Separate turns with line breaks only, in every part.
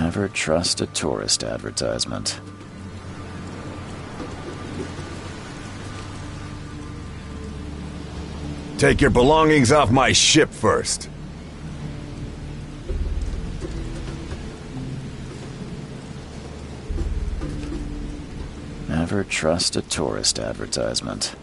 Never trust a tourist advertisement.
Take your belongings off my ship first.
Never trust a tourist advertisement.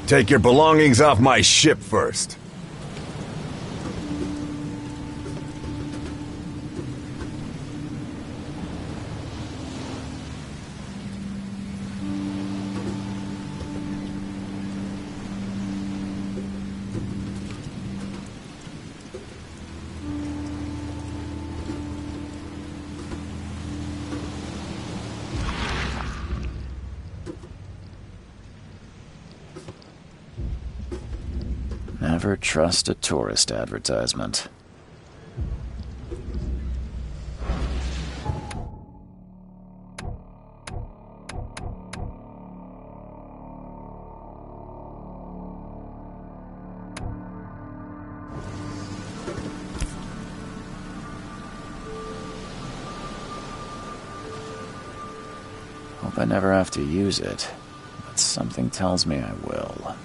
Take your belongings off my ship first.
Never trust a tourist advertisement. Hope I never have to use it, but something tells me I will.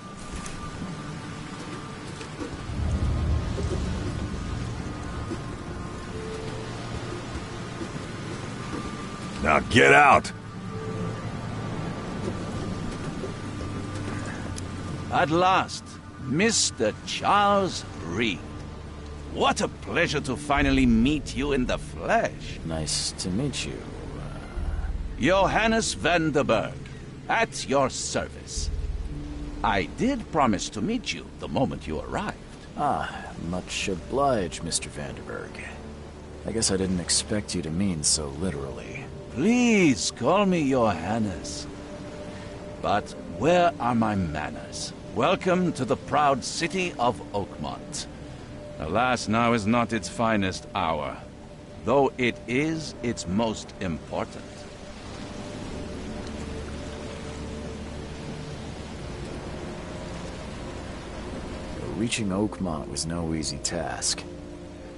Now get out!
At last, Mr. Charles Reed. What a pleasure to finally meet you in the flesh.
Nice to meet you.
Johannes van der Berg, at your service. I did promise to meet you the moment you arrived.
Much obliged, Mr. Vanderberg. I guess I didn't expect you to mean so literally.
Please call me Johannes. But where are my manners? Welcome to the proud city of Oakmont. Alas, now is not its finest hour, though it is its most important.
Reaching Oakmont was no easy task.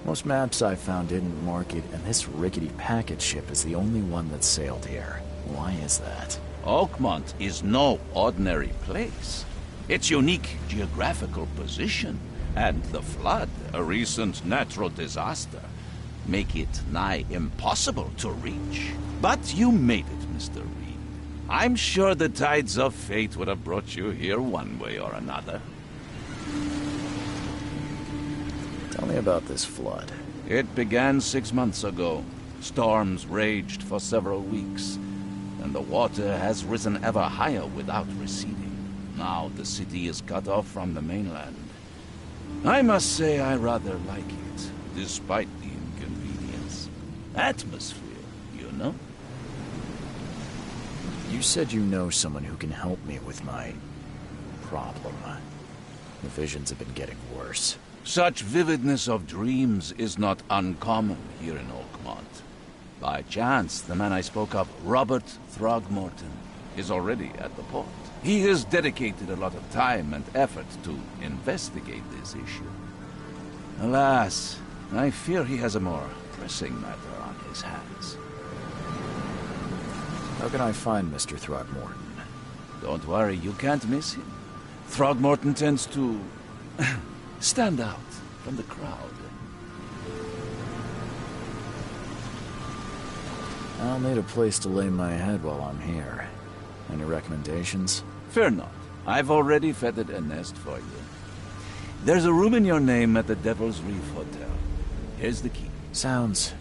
Most maps I found didn't mark it, and this rickety packet ship is the only one that sailed here. Why is that?
Oakmont is no ordinary place. Its unique geographical position and the flood, a recent natural disaster, make it nigh impossible to reach. But you made it, Mr. Reed. I'm sure the tides of fate would have brought you here one way or another.
Tell me about this flood.
It began 6 months ago. Storms raged for several weeks, and the water has risen ever higher without receding. Now the city is cut off from the mainland. I must say I rather like it, despite the inconvenience. Atmosphere, you know?
You said you know someone who can help me with my problem. The visions have been getting worse.
Such vividness of dreams is not uncommon here in Oakmont. By chance, the man I spoke of, Robert Throgmorton, is already at the port. He has dedicated a lot of time and effort to investigate this issue. Alas, I fear he has a more pressing matter on his hands.
How can I find Mr. Throgmorton?
Don't worry, you can't miss him. Throgmorton tends to stand out from the crowd.
I'll need a place to lay my head while I'm here. Any recommendations?
Fear not. I've already feathered a nest for you. There's a room in your name at the Devil's Reef Hotel. Here's the key.
Sounds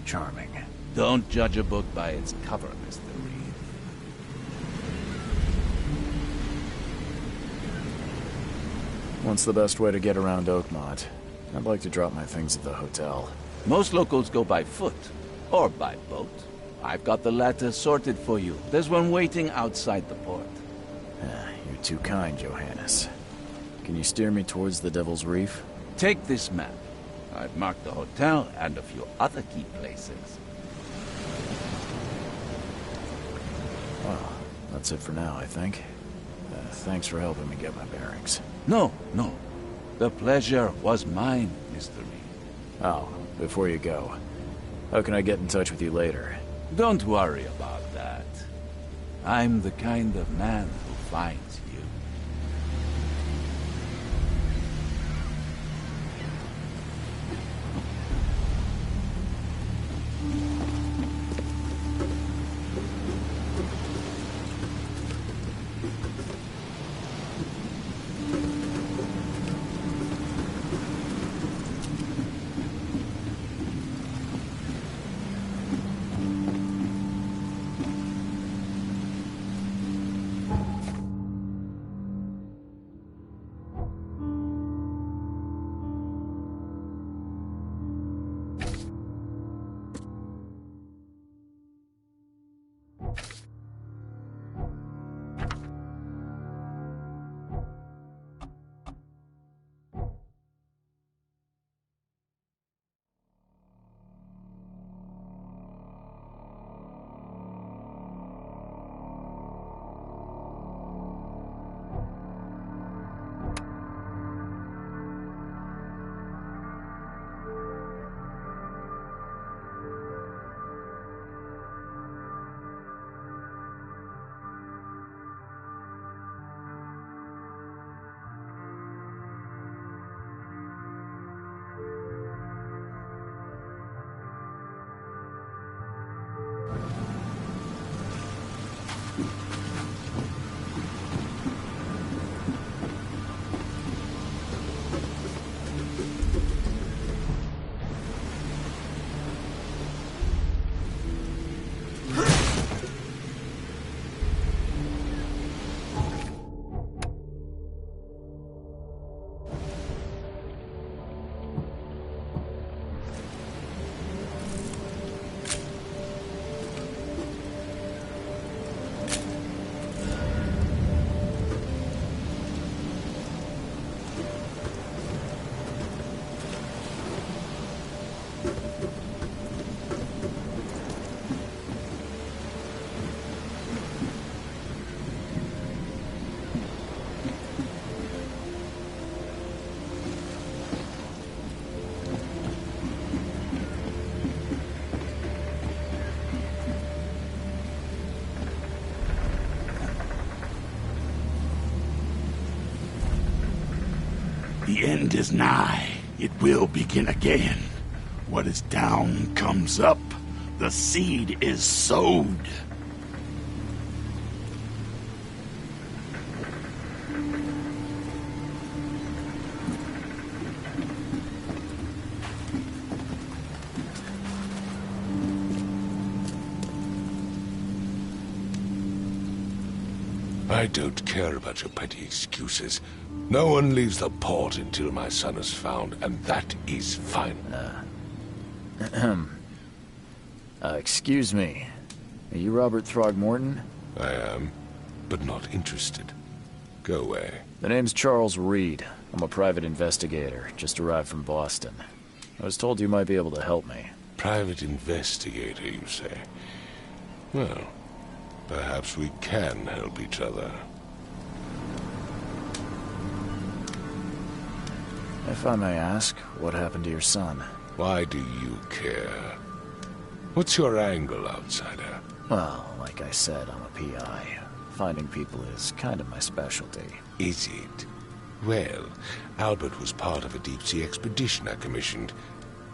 charming.
Don't judge a book by its cover, Mr. Reed.
What's the best way to get around Oakmont? I'd like to drop my things at the hotel.
Most locals go by foot, or by boat. I've got the latter sorted for you. There's one waiting outside the port.
You're too kind, Johannes. Can you steer me towards the Devil's Reef?
Take this map. I've marked the hotel and a few other key places.
Well, that's it for now, I think. Thanks for helping me get my bearings.
No. The pleasure was mine, Mr. Reed.
Oh, before you go, how can I get in touch with you later?
Don't worry about that. I'm the kind of man who finds you.
The end is nigh. It will begin again. What is down comes up. The seed is sowed.
I don't care about your petty excuses. No one leaves the port until my son is found, and that is fine.
Excuse me. Are you Robert Throgmorton?
I am, but not interested. Go away.
The name's Charles Reed. I'm a private investigator, just arrived from Boston. I was told you might be able to help me.
Private investigator, you say? Well, perhaps we can help each other.
If I may ask, what happened to your son?
Why do you care? What's your angle, outsider?
Well, like I said, I'm a PI. Finding people is kind of my specialty.
Is it? Well, Albert was part of a deep-sea expedition I commissioned.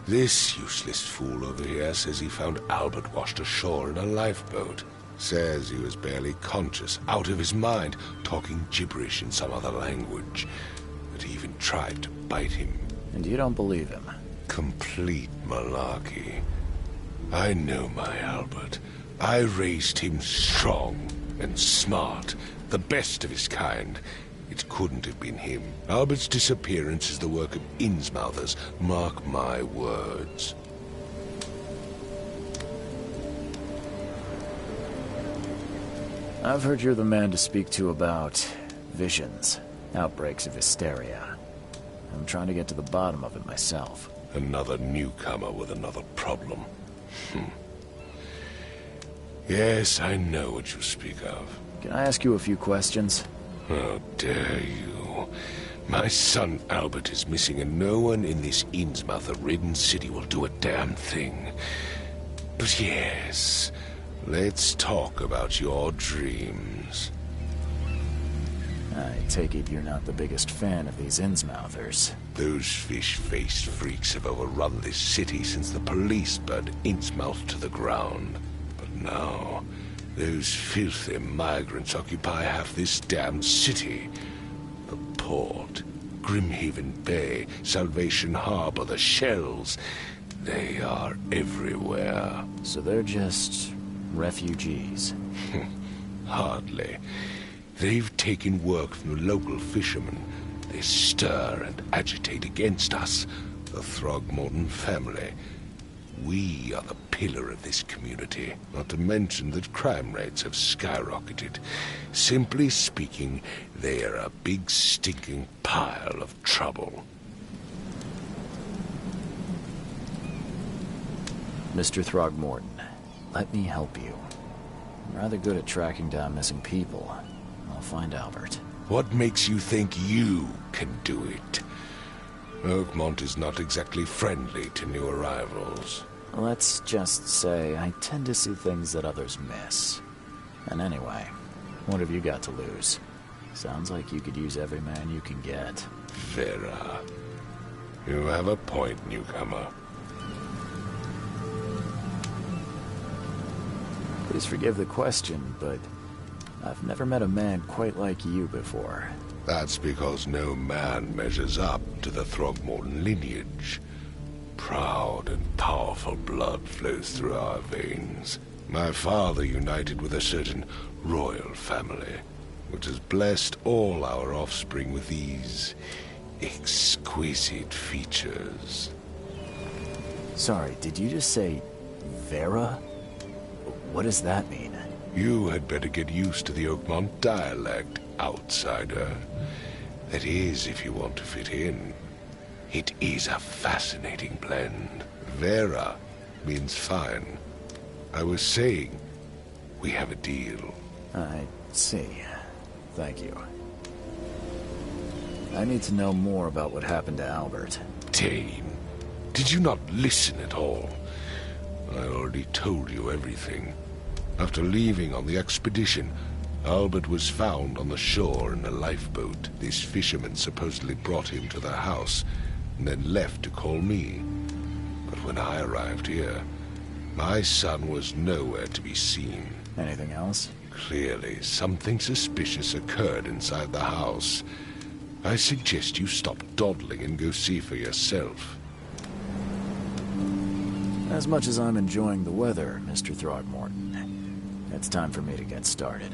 This useless fool over here says he found Albert washed ashore in a lifeboat. Says he was barely conscious, out of his mind, talking gibberish in some other language. That he even tried to bite him.
And you don't believe him?
Complete malarkey. I know my Albert. I raised him strong and smart, the best of his kind. It couldn't have been him. Albert's disappearance is the work of Innsmouthers, mark my words.
I've heard you're the man to speak to about visions, outbreaks of hysteria. I'm trying to get to the bottom of it myself.
Another newcomer with another problem. Yes, I know what you speak of.
Can I ask you a few questions?
How dare you? My son Albert is missing, and no one in this Innsmouther-ridden city will do a damn thing. But yes, let's talk about your dreams.
I take it you're not the biggest fan of these Innsmouthers.
Those fish-faced freaks have overrun this city since the police burned Innsmouth to the ground. But now, those filthy migrants occupy half this damned city. The port, Grimhaven Bay, Salvation Harbor, the shells. They are everywhere.
So they're just refugees?
Hardly. They've taken work from the local fishermen. They stir and agitate against us, the Throgmorton family. We are the pillar of this community, not to mention that crime rates have skyrocketed. Simply speaking, they are a big stinking pile of trouble.
Mr. Throgmorton, let me help you. I'm rather good at tracking down missing people. I'll find Albert.
What makes you think you can do it? Oakmont is not exactly friendly to new arrivals.
Let's just say I tend to see things that others miss. And anyway, what have you got to lose? Sounds like you could use every man you can get.
Vera, you have a point, newcomer.
Please forgive the question, but I've never met a man quite like you before.
That's because no man measures up to the Throgmorton lineage. Proud and powerful blood flows through our veins. My father united with a certain royal family, which has blessed all our offspring with these exquisite features.
Sorry, did you just say Vera? What does that mean?
You had better get used to the Oakmont dialect, outsider. That is, if you want to fit in. It is a fascinating blend. Vera means fine. I was saying, we have a deal.
I see. Thank you. I need to know more about what happened to Albert.
Dane, did you not listen at all? I already told you everything. After leaving on the expedition, Albert was found on the shore in a lifeboat. This fisherman supposedly brought him to their house, and then left to call me. But when I arrived here, my son was nowhere to be seen.
Anything else?
Clearly, something suspicious occurred inside the house. I suggest you stop dawdling and go see for yourself.
As much as I'm enjoying the weather, Mr. Throgmorton, it's time for me to get started.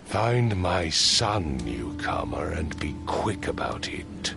Find my son, newcomer, and be quick about it.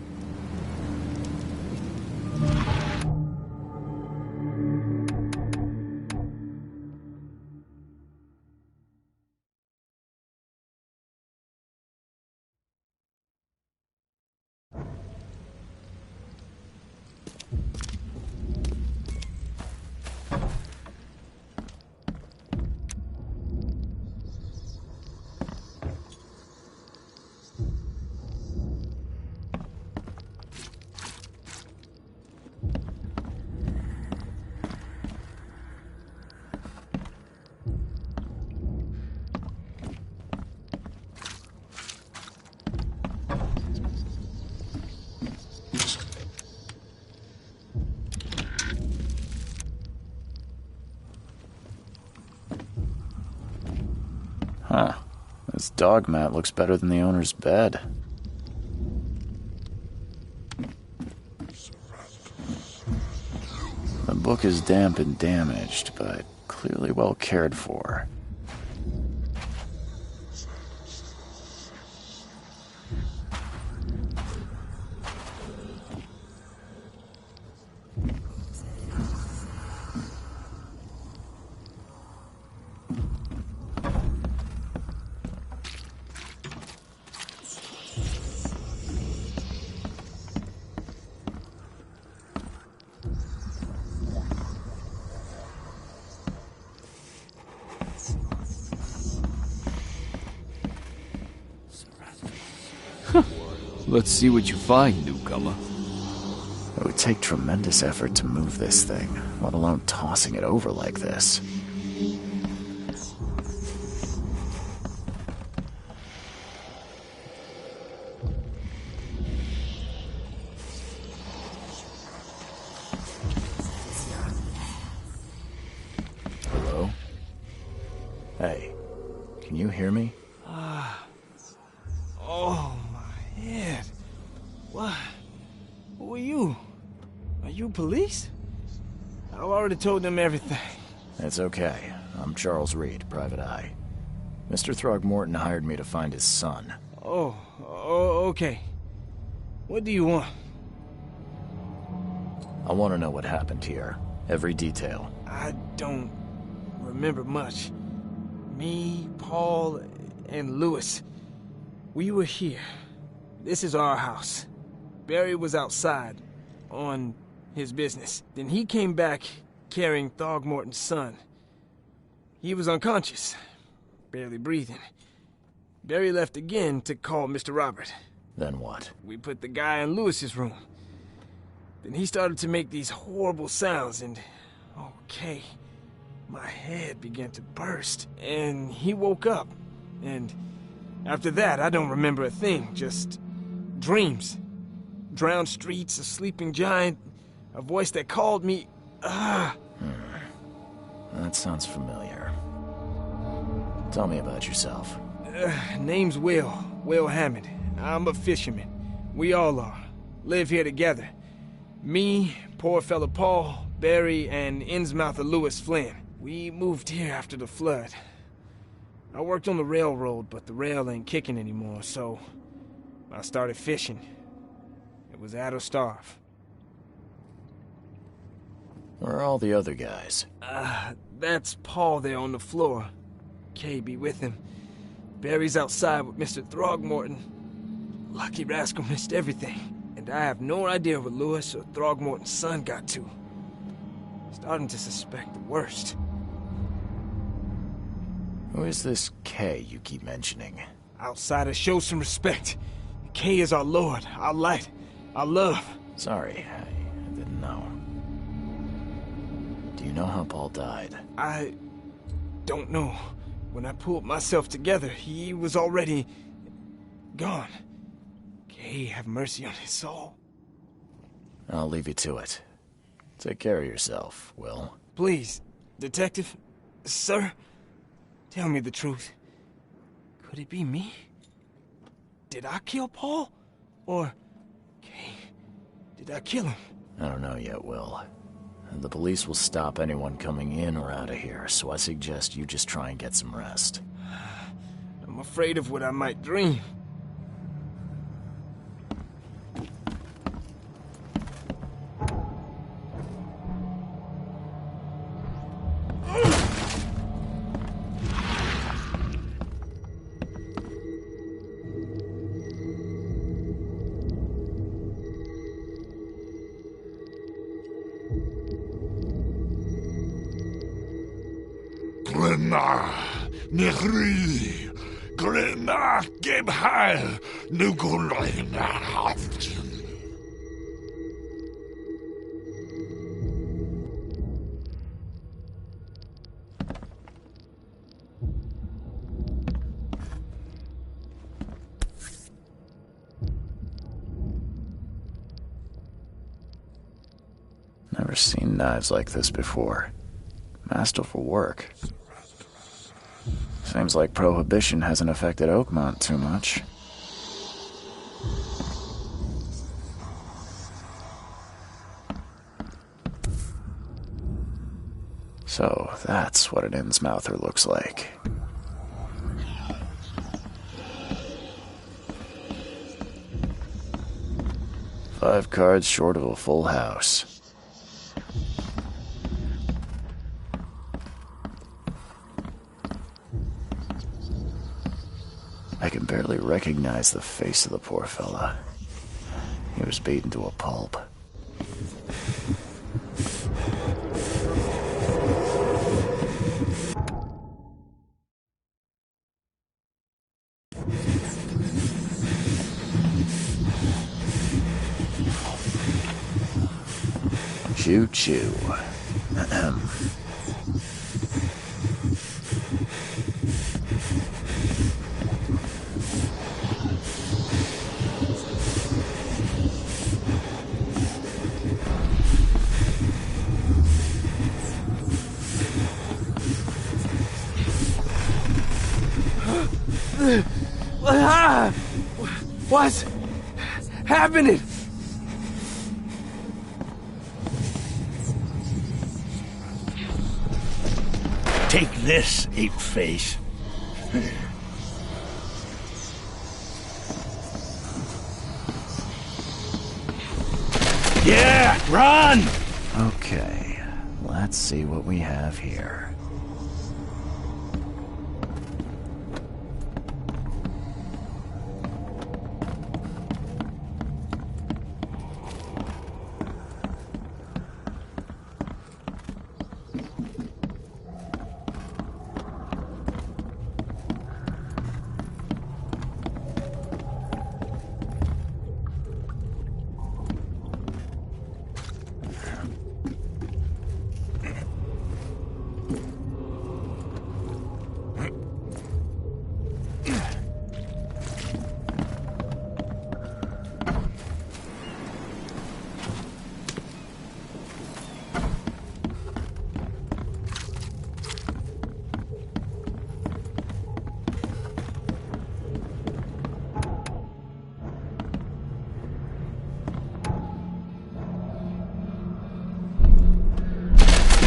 Huh. This dog mat looks better than the owner's bed. The book is damp and damaged, but clearly well cared for.
Let's see what you find, newcomer.
It would take tremendous effort to move this thing, let alone tossing it over like this. Hello? Hey, can you hear me?
Oh, my head. What? Who are you? Are you police? I've already told them everything.
It's okay. I'm Charles Reed, Private Eye. Mr. Throgmorton hired me to find his son.
Oh, okay. What do you want?
I want to know what happened here. Every detail.
I don't remember much. Me, Paul, and Lewis. We were here. This is our house. Barry was outside, on his business. Then he came back carrying Throgmorton's son. He was unconscious, barely breathing. Barry left again to call Mr. Robert.
Then what?
We put the guy in Lewis's room. Then he started to make these horrible sounds and... okay, my head began to burst. And he woke up. And after that, I don't remember a thing, just dreams. Drowned streets, a sleeping giant, a voice that called me...
That sounds familiar. Tell me about yourself.
Name's Will Hammond. I'm a fisherman. We all are. Live here together. Me, poor fella Paul, Barry, and Innsmouther Lewis Flynn. We moved here after the flood. I worked on the railroad, but the rail ain't kicking anymore, so I started fishing. It was out of starve.
Where are all the other guys?
That's Paul there on the floor. Kay be with him. Barry's outside with Mr. Throgmorton. Lucky rascal missed everything. And I have no idea where Lewis or Throgmorton's son got to. Starting to suspect the worst.
Who is this Kay you keep mentioning?
Outsiders, show some respect. Kay is our lord, our light, our love.
Sorry, I didn't know. Do you know how Paul died?
I don't know. When I pulled myself together, he was already gone. Kay have mercy on his soul.
I'll leave you to it. Take care of yourself, Will.
Please, detective, sir, tell me the truth. Could it be me? Did I kill Paul? Or, Kay, did I kill him?
I don't know yet, Will. The police will stop anyone coming in or out of here, so I suggest you just try and get some rest.
I'm afraid of what I might dream.
Nechri, Grena, Gebheil, Nukulina,
Never seen knives like this before. Masterful work. Seems like Prohibition hasn't affected Oakmont too much. So, that's what an Innsmouther looks like. Five cards short of a full house. I can barely recognize the face of the poor fella. He was beaten to a pulp. Choo-choo.
What's happening?
Take this, ape-face. Yeah, run!
Okay, let's see what we have here.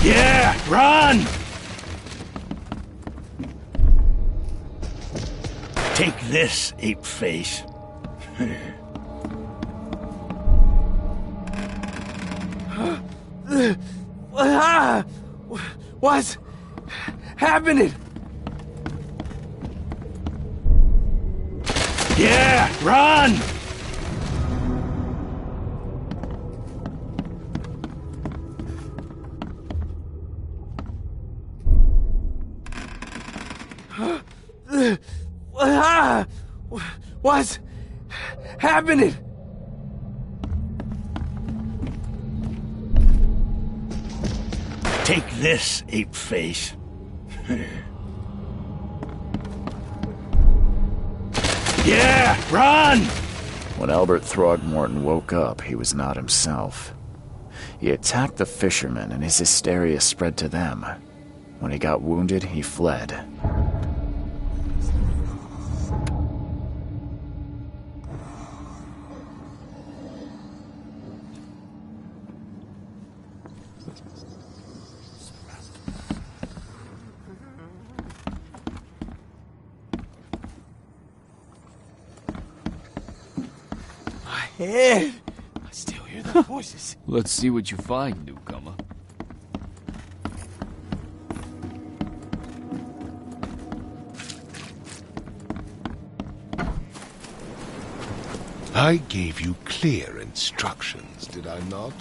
Yeah, run! Take this, ape-face.
What's happening?
Yeah, run!
What's happening?
Take this, ape-face. Yeah, run!
When Albert Throgmorton woke up, he was not himself. He attacked the fishermen, and his hysteria spread to them. When he got wounded, he fled.
Head. I still hear the voices.
Let's see what you find, newcomer.
I gave you clear instructions, did I not?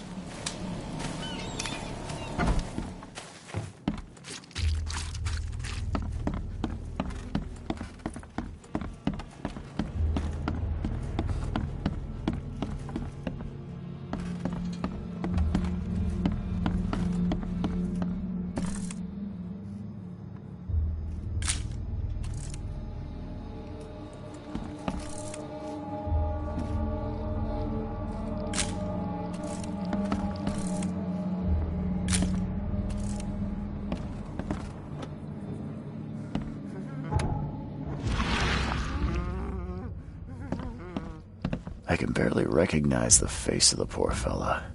I can barely recognize the face of the poor fella.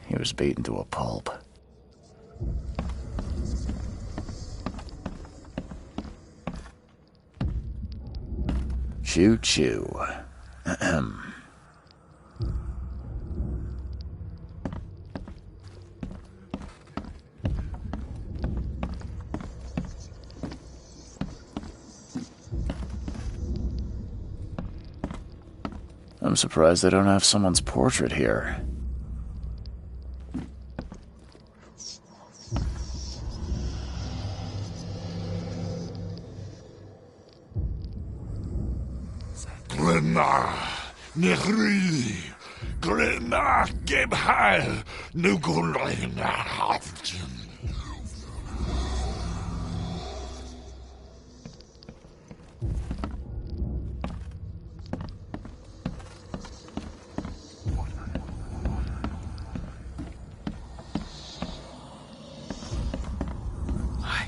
He was beaten to a pulp. Choo-choo. Ahem. I'm surprised they don't have someone's portrait here.
Glenna, Nehri, Glenna, Gebheil, Nugulena, Hafton.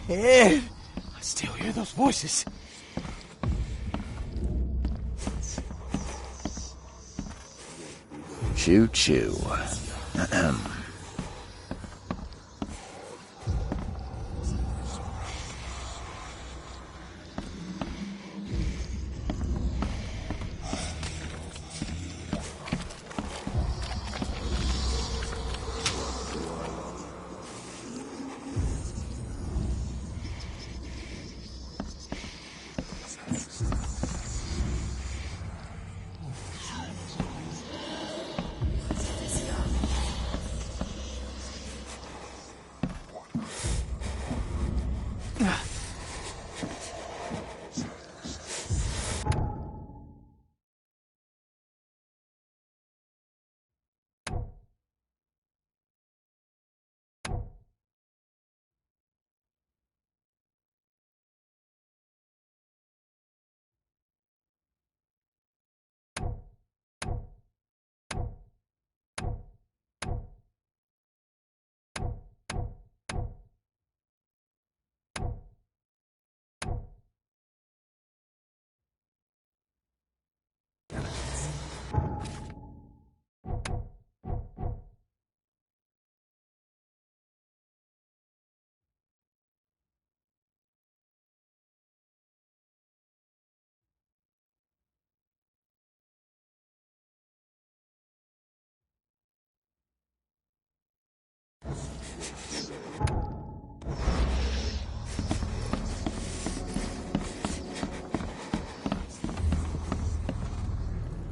Ed, I still hear those voices.
Choo-choo. Ahem.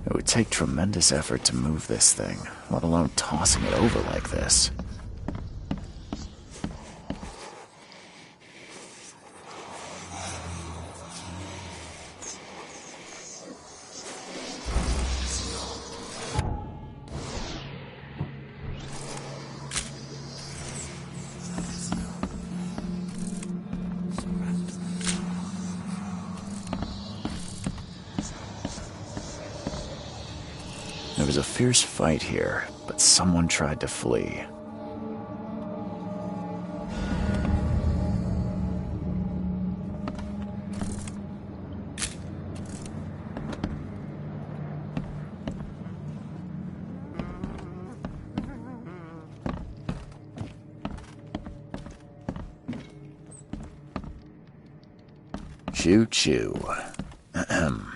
It would take tremendous effort to move this thing, let alone tossing it over like this. There was a fierce fight here, but someone tried to flee. Choo-choo. Ahem.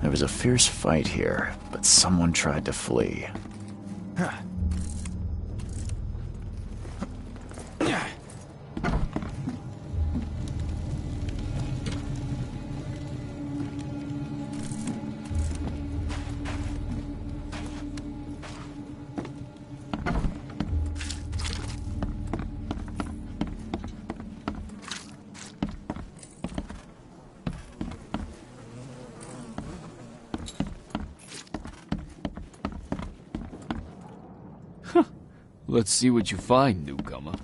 There was a fierce fight here, but someone tried to flee.
Let's see what you find, newcomer.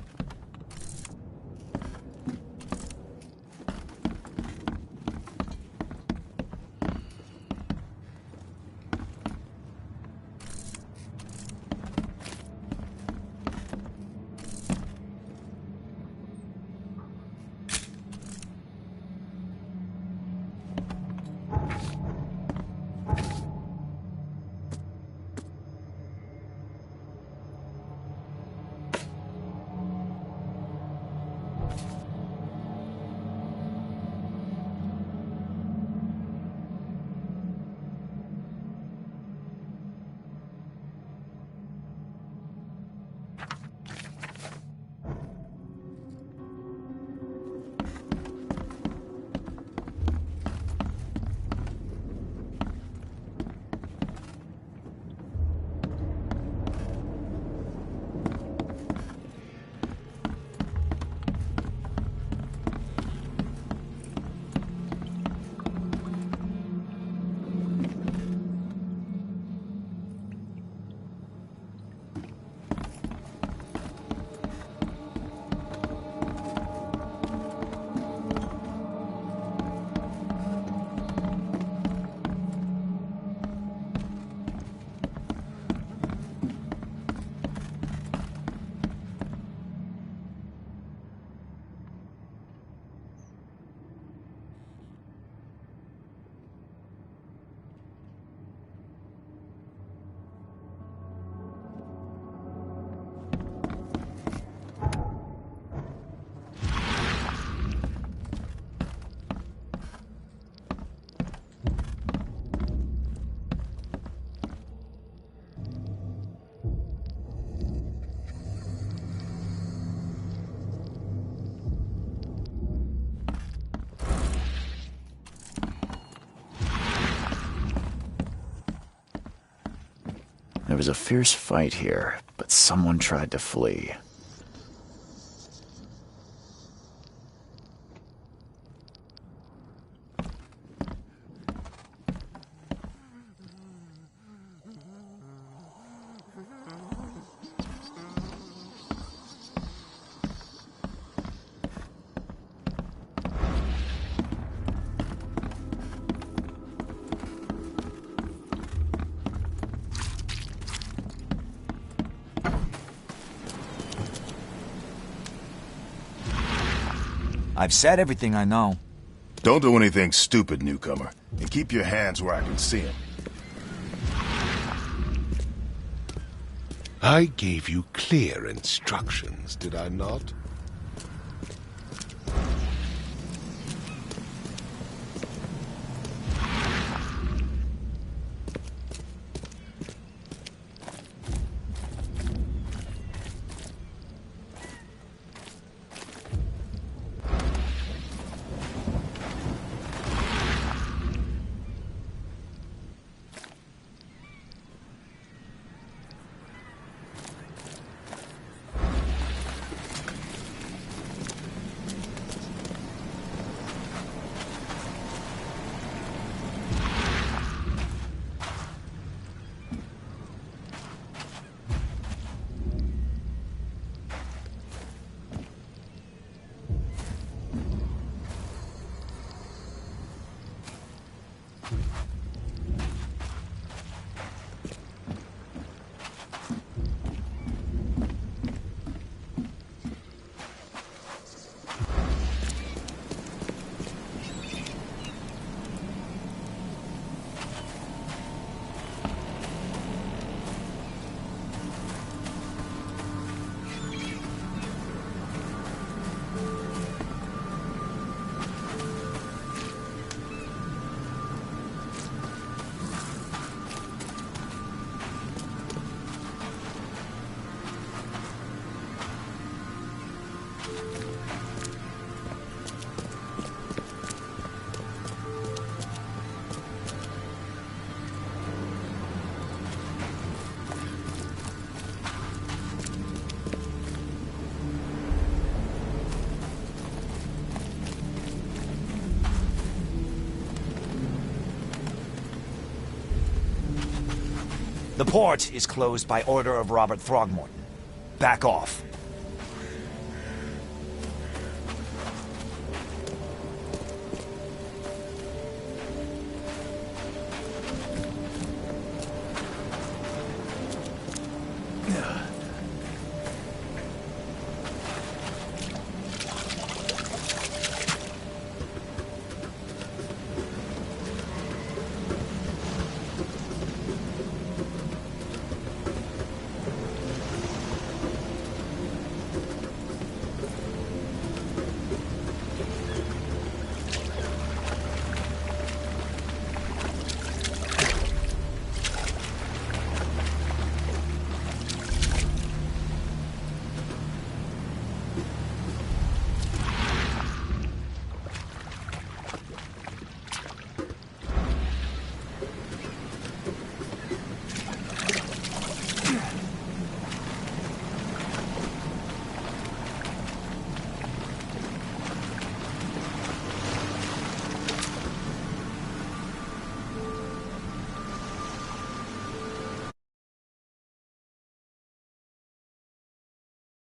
There was a fierce fight here, but someone tried to flee.
I've said everything I know.
Don't do anything stupid, newcomer. And keep your hands where I can see them.
I gave you clear instructions, did I not?
The port is closed by order of Robert Throgmorton. Back off.